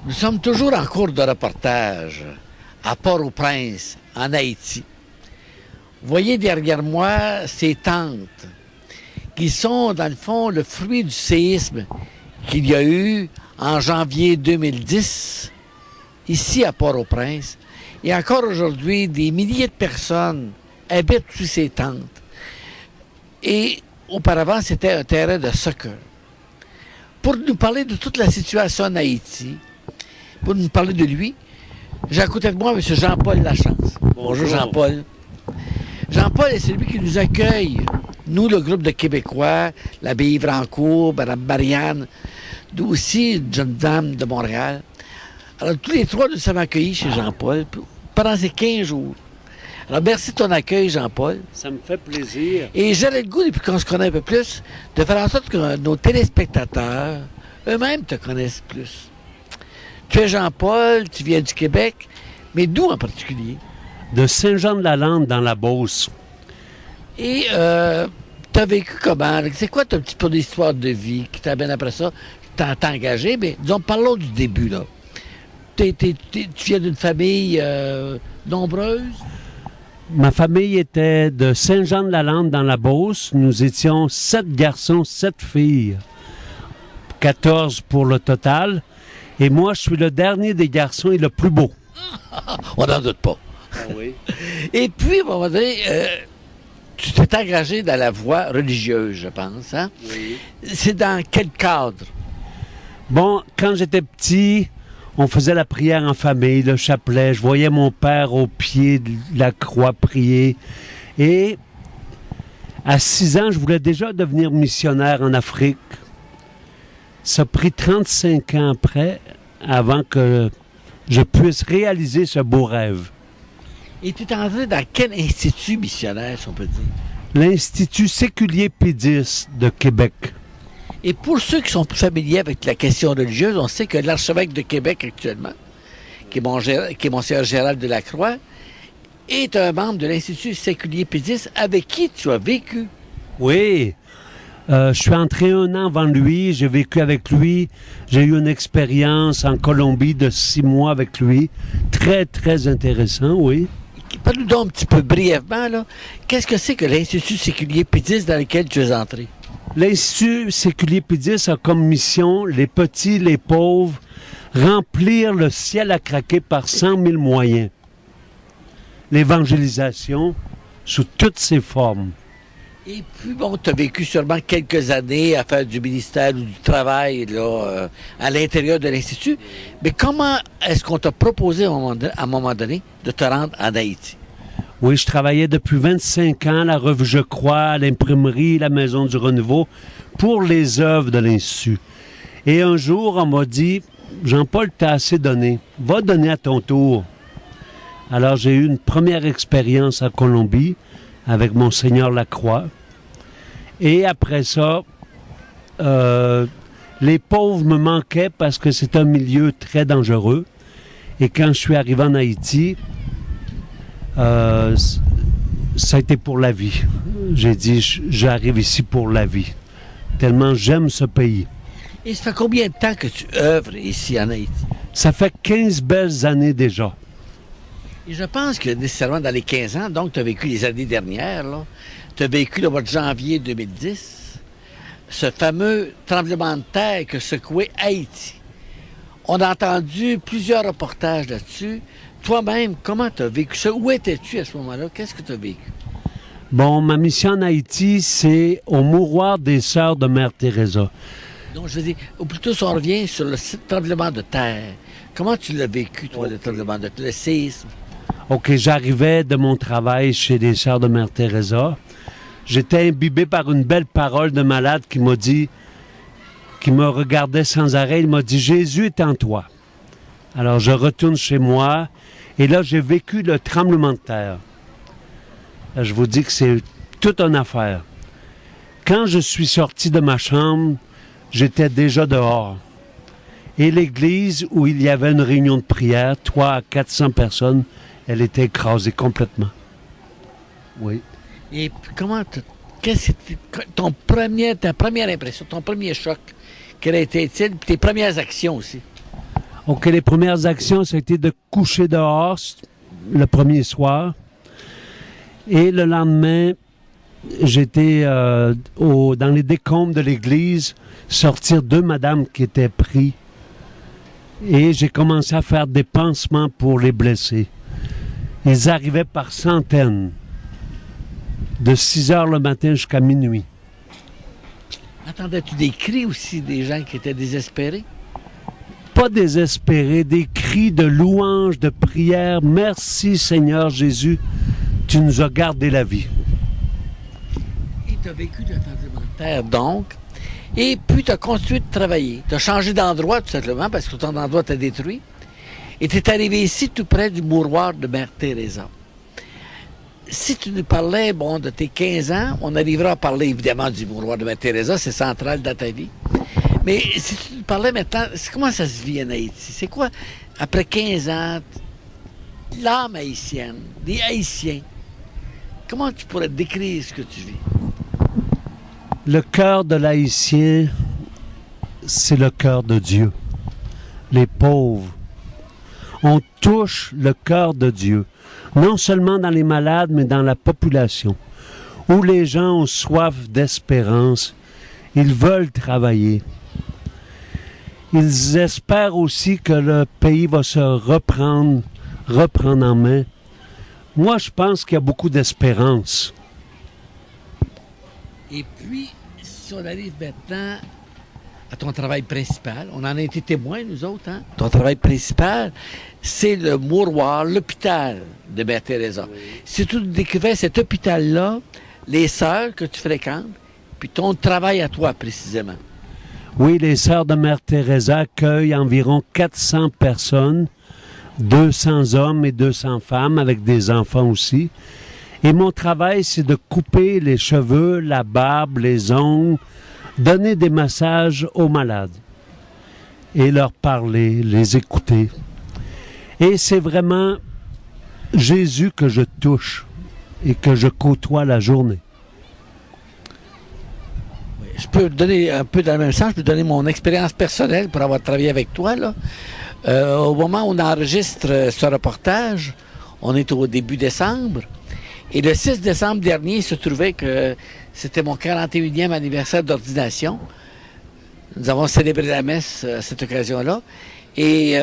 Nous sommes toujours en cours de reportage à Port-au-Prince, en Haïti. Vous voyez derrière moi ces tentes qui sont, dans le fond, le fruit du séisme qu'il y a eu en janvier 2010, ici à Port-au-Prince. Et encore aujourd'hui, des milliers de personnes habitent sous ces tentes. Et auparavant, c'était un terrain de soccer. Pour nous parler de toute la situation en Haïti, pour nous parler de lui, j'ai à côté de moi M. Jean-Paul Lachance. Bonjour Jean-Paul. Jean-Paul est celui qui nous accueille, nous, le groupe de Québécois, l'abbaye Vrancourt, Mme Marianne, nous aussi, une jeune dame de Montréal. Alors, tous les trois, nous sommes accueillis chez Jean-Paul pendant ces 15 jours. Alors, merci de ton accueil, Jean-Paul. Ça me fait plaisir. Et j'aurais le goût, depuis qu'on se connaît un peu plus, de faire en sorte que nos téléspectateurs eux-mêmes te connaissent plus. Tu es Jean-Paul, tu viens du Québec, mais d'où en particulier? De Saint-Jean-de-la-Lande, dans la Beauce. Et tu as vécu comment? C'est quoi ton petit peu d'histoire de vie qui t'amène après ça? T'as engagé, mais disons, parlons du début, là. Tu viens d'une famille nombreuse? Ma famille était de Saint-Jean-de-la-Lande, dans la Beauce. Nous étions 7 garçons, 7 filles. 14 pour le total. Et moi, je suis le dernier des garçons et le plus beau. On n'en doute pas. Ah oui. Et puis, à un moment donné, tu t'es engagé dans la voie religieuse, je pense. Hein? Oui. C'est dans quel cadre? Bon, quand j'étais petit, on faisait la prière en famille, le chapelet. Je voyais mon père au pied de la croix prier. Et à 6 ans, je voulais déjà devenir missionnaire en Afrique. Ça a pris 35 ans après, avant que je puisse réaliser ce beau rêve. Et tu t'es entré dans quel institut missionnaire, si on peut dire? L'Institut séculier Pédis de Québec. Et pour ceux qui sont plus familiers avec la question religieuse, on sait que l'archevêque de Québec actuellement, qui est Monseigneur Gérald Delacroix, est un membre de l'Institut séculier Pédis avec qui tu as vécu. Oui. Je suis entré 1 an avant lui, j'ai vécu avec lui. J'ai eu une expérience en Colombie de 6 mois avec lui. Très, très intéressant, oui. Parle-nous donc un petit peu brièvement, là. Qu'est-ce que c'est que l'Institut séculier Pédis dans lequel tu es entré? L'Institut séculier Pédis a comme mission, les petits, les pauvres, remplir le ciel à craquer par 100 000 moyens. L'évangélisation sous toutes ses formes. Et puis, bon, tu as vécu sûrement quelques années à faire du ministère ou du travail là, à l'intérieur de l'Institut. Mais comment est-ce qu'on t'a proposé à un moment donné de te rendre en Haïti? Oui, je travaillais depuis 25 ans à la revue Je Crois, à l'imprimerie, la Maison du Renouveau, pour les œuvres de l'Institut. Et un jour, on m'a dit, Jean-Paul, t'as assez donné. Va donner à ton tour. Alors, j'ai eu une première expérience en Colombie avec Monseigneur Lacroix. Et après ça, les pauvres me manquaient parce que c'est un milieu très dangereux. Et quand je suis arrivé en Haïti, ça a été pour la vie. J'ai dit, j'arrive ici pour la vie. Tellement j'aime ce pays. Et ça fait combien de temps que tu œuvres ici en Haïti? Ça fait 15 belles années déjà. Et je pense que nécessairement dans les 15 ans, donc tu as vécu les années dernières, tu as vécu le mois de janvier 2010, ce fameux tremblement de terre qui a secoué Haïti. On a entendu plusieurs reportages là-dessus. Toi-même, comment tu as vécu ça? Où étais-tu à ce moment-là? Qu'est-ce que tu as vécu? Bon, ma mission en Haïti, c'est au mouroir des Sœurs de Mère Teresa. Donc, je veux dire, ou plutôt si on revient sur le tremblement de terre, comment tu l'as vécu, toi, le tremblement de terre, le séisme? OK, j'arrivais de mon travail chez les Sœurs de Mère Teresa. J'étais imbibé par une belle parole de malade qui m'a dit, qui me regardait sans arrêt, il m'a dit « Jésus est en toi ». Alors, je retourne chez moi et là, j'ai vécu le tremblement de terre. Là, je vous dis que c'est toute une affaire. Quand je suis sorti de ma chambre, j'étais déjà dehors. Et l'église où il y avait une réunion de prière, 300 à 400 personnes, elle était écrasée complètement. Oui. Et puis comment, qu'est-ce que ta première impression, ton premier choc, quel a été-il, puis tes premières actions aussi? OK, les premières actions, ça a été de coucher dehors le premier soir. Et le lendemain, j'étais dans les décombres de l'église, sortir deux madames qui étaient prises. Et j'ai commencé à faire des pansements pour les blessés. Ils arrivaient par centaines, de 6 heures le matin jusqu'à minuit. Entendais-tu des cris aussi des gens qui étaient désespérés? Pas désespérés, des cris de louange, de prière. Merci Seigneur Jésus, tu nous as gardé la vie. Et tu as vécu le tremblement de terre, donc, et puis tu as continué de travailler. Tu as changé d'endroit, tout simplement, parce que ton endroit t'a détruit. Et tu es arrivé ici, tout près du mouroir de Mère Teresa. Si tu nous parlais, bon, de tes 15 ans, on arrivera à parler évidemment du mouroir de Mère Teresa, c'est central dans ta vie. Mais si tu nous parlais maintenant, comment ça se vit en Haïti? C'est quoi, après 15 ans, l'âme haïtienne, des Haïtiens? Comment tu pourrais décrire ce que tu vis? Le cœur de l'Haïtien, c'est le cœur de Dieu. Les pauvres. On touche le cœur de Dieu. Non seulement dans les malades, mais dans la population, où les gens ont soif d'espérance, ils veulent travailler. Ils espèrent aussi que le pays va se reprendre en main. Moi, je pense qu'il y a beaucoup d'espérance. Et puis, si on arrive maintenant à ton travail principal, on en a été témoins, nous autres, hein? Ton travail principal, c'est le mouroir, l'hôpital de Mère Teresa. Oui. Si tu décrivais cet hôpital-là, les sœurs que tu fréquentes, puis ton travail à toi, précisément. Oui, les sœurs de Mère Teresa accueillent environ 400 personnes, 200 hommes et 200 femmes, avec des enfants aussi. Et mon travail, c'est de couper les cheveux, la barbe, les ongles, donner des massages aux malades et leur parler, les écouter. Et c'est vraiment Jésus que je touche et que je côtoie la journée. Oui, je peux donner un peu dans le même sens, je peux donner mon expérience personnelle pour avoir travaillé avec toi, là. Au moment où on enregistre ce reportage, on est au début décembre, et le 6 décembre dernier, il se trouvait que c'était mon 41e anniversaire d'ordination. Nous avons célébré la messe à cette occasion-là. Et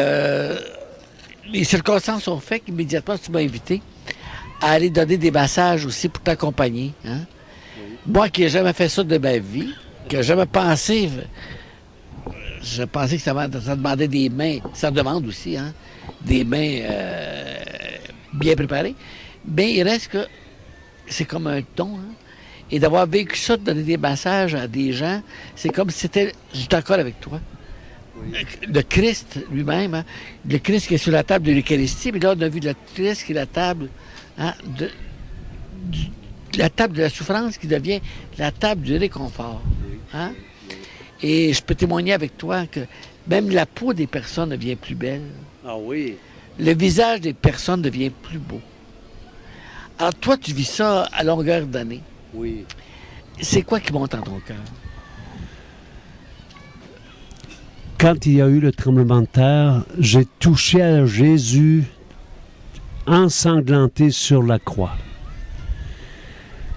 les circonstances ont fait qu'immédiatement, tu m'as invité à aller donner des massages aussi pour t'accompagner. Hein? Oui. Moi qui n'ai jamais fait ça de ma vie, qui n'ai jamais pensé... Je pensais que ça demandait des mains. Ça demande aussi, hein? Des mains bien préparées. Mais il reste que c'est comme un don, hein? Et d'avoir vécu ça, de donner des massages à des gens, c'est comme si c'était... J'étais encore avec toi. Oui. Le Christ lui-même, hein? Le Christ qui est sur la table de l'Eucharistie, mais là, on a vu le Christ qui est la table, hein, la table de la souffrance qui devient la table du réconfort. Hein? Et je peux témoigner avec toi que même la peau des personnes devient plus belle. Ah oui. Le visage des personnes devient plus beau. Alors toi, tu vis ça à longueur d'année. Oui. C'est quoi qui monte en ton cœur? Quand il y a eu le tremblement de terre, j'ai touché à Jésus ensanglanté sur la croix.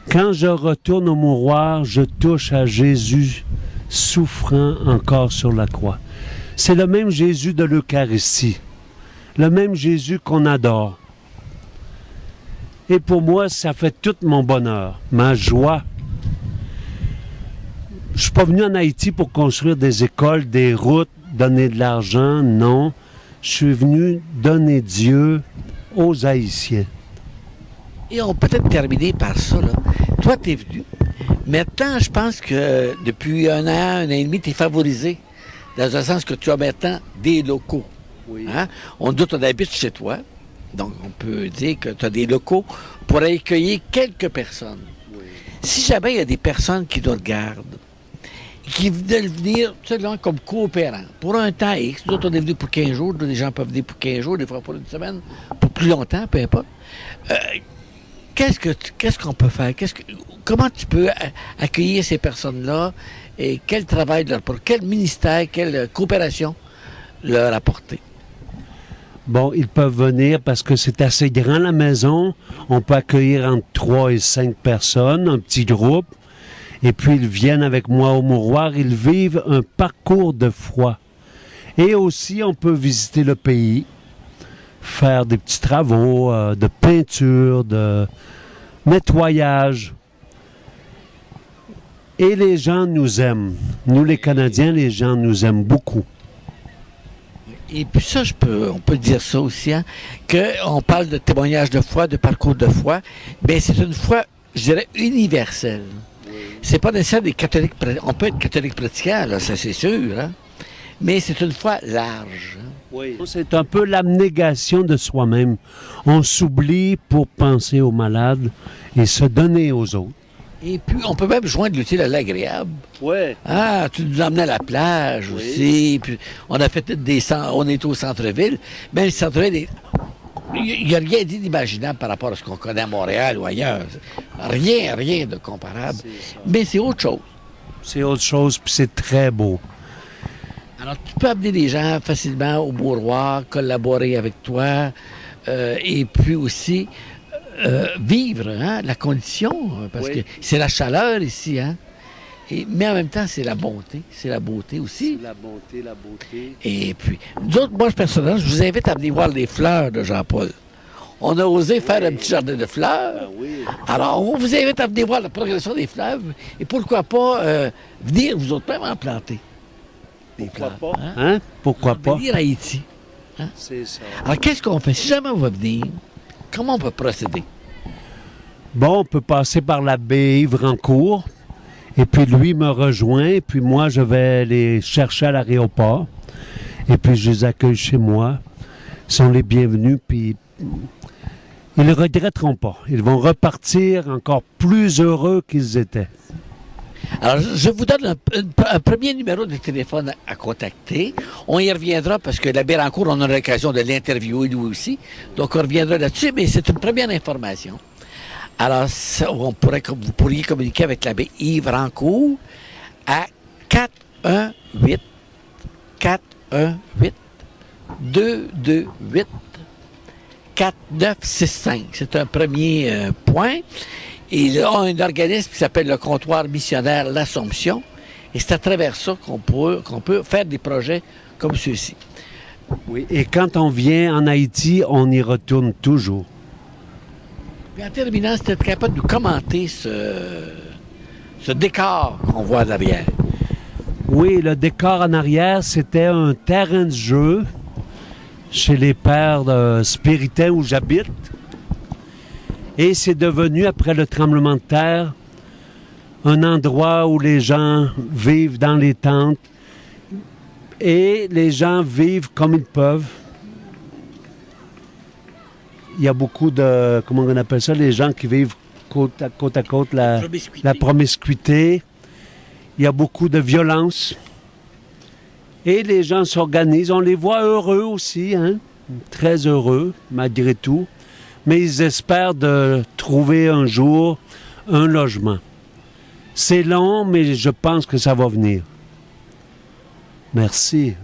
Quand je retourne au mouroir, je touche à Jésus souffrant encore sur la croix. C'est le même Jésus de l'Eucharistie, le même Jésus qu'on adore. Et pour moi, ça fait tout mon bonheur, ma joie. Je ne suis pas venu en Haïti pour construire des écoles, des routes, donner de l'argent, non. Je suis venu donner Dieu aux Haïtiens. Et on peut peut-être terminer par ça, là. Toi, tu es venu. Maintenant, je pense que depuis un an et demi, tu es favorisé. Dans un sens que tu as maintenant des locaux. Oui. Hein? On dit qu'on habite chez toi. Donc, on peut dire que tu as des locaux pour accueillir quelques personnes. Oui. Si jamais il y a des personnes qui nous regardent, qui veulent venir seulement comme coopérants, pour un temps X, nous autres, on est venus pour 15 jours, des gens peuvent venir pour 15 jours, des fois pour une semaine, pour plus longtemps, peu importe. Qu'est-ce qu'on peut faire? Comment tu peux accueillir ces personnes-là et quel travail, pour quel ministère, quelle coopération leur apporter? Bon, ils peuvent venir parce que c'est assez grand la maison. On peut accueillir entre 3 et 5 personnes, un petit groupe. Et puis ils viennent avec moi au mouroir. Ils vivent un parcours de foi. Et aussi, on peut visiter le pays, faire des petits travaux de peinture, de nettoyage. Et les gens nous aiment. Nous, les Canadiens, les gens nous aiment beaucoup. Et puis ça, on peut dire ça aussi, hein, qu'on parle de témoignage de foi, de parcours de foi, bien c'est une foi, je dirais, universelle. C'est pas nécessaire des catholiques, on peut être catholique pratiquant, là, ça c'est sûr, hein, mais c'est une foi large. Hein. Oui. C'est un peu l'abnégation de soi-même. On s'oublie pour penser aux malades et se donner aux autres. Et puis, on peut même joindre l'utile à l'agréable. Oui. Ah, tu nous emmenais à la plage aussi. Puis, on a fait on est au centre-ville. Mais le centre-ville, il n'y a rien d'inimaginable par rapport à ce qu'on connaît à Montréal ou ailleurs. Rien de comparable. Mais c'est autre chose. C'est autre chose, puis c'est très beau. Alors, tu peux amener les gens facilement au mouroir, collaborer avec toi, et puis aussi vivre hein, la condition, parce que c'est la chaleur ici, hein. Mais en même temps, c'est la bonté, c'est la beauté aussi. C'est la beauté. Et puis, nous autres, moi, personnellement, je vous invite à venir voir les fleurs de Jean-Paul. On a osé faire un petit jardin de fleurs. Alors, on vous invite à venir voir la progression des fleurs, et pourquoi pas venir vous autres même en planter. Pourquoi pas? Hein? Pourquoi pas? Venir à Haïti. Hein? C'est ça. Alors, qu'est-ce qu'on fait? Si jamais on va venir, comment on peut procéder? Bon, on peut passer par la baie Yves-Rancourt, et puis lui me rejoint, et puis moi, je vais les chercher à l'aéroport, et puis je les accueille chez moi. Ils sont les bienvenus, puis ils ne regretteront pas. Ils vont repartir encore plus heureux qu'ils étaient. Alors, je vous donne un premier numéro de téléphone à contacter. On y reviendra parce que l'abbé Rancourt, on aura l'occasion de l'interviewer nous aussi. Donc, on reviendra là-dessus, mais c'est une première information. Alors, vous pourriez communiquer avec l'abbé Yves Rancourt à 418-418-228-4965. C'est un premier point. Il y a un organisme qui s'appelle le Comptoir missionnaire L'Assomption. Et c'est à travers ça qu'on peut faire des projets comme ceux-ci. Oui, et quand on vient en Haïti, on y retourne toujours. Puis en terminant, c'était capable de nous commenter ce décor qu'on voit derrière. Oui, le décor en arrière, c'était un terrain de jeu chez les pères spiritains où j'habite. Et c'est devenu, après le tremblement de terre, un endroit où les gens vivent dans les tentes et les gens vivent comme ils peuvent. Il y a beaucoup de, comment on appelle ça, les gens qui vivent côte à côte, la promiscuité. Il y a beaucoup de violence. Et les gens s'organisent. On les voit heureux aussi, hein? Très heureux, malgré tout. Mais ils espèrent de trouver un jour un logement. C'est long, mais je pense que ça va venir. Merci.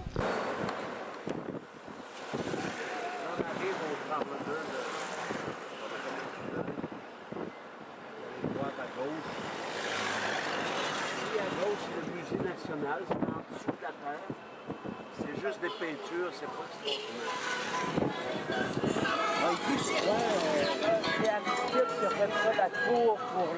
C'est juste des peintures, c'est pas extraordinaire. C'est Aristide qui a fait ça la tour pour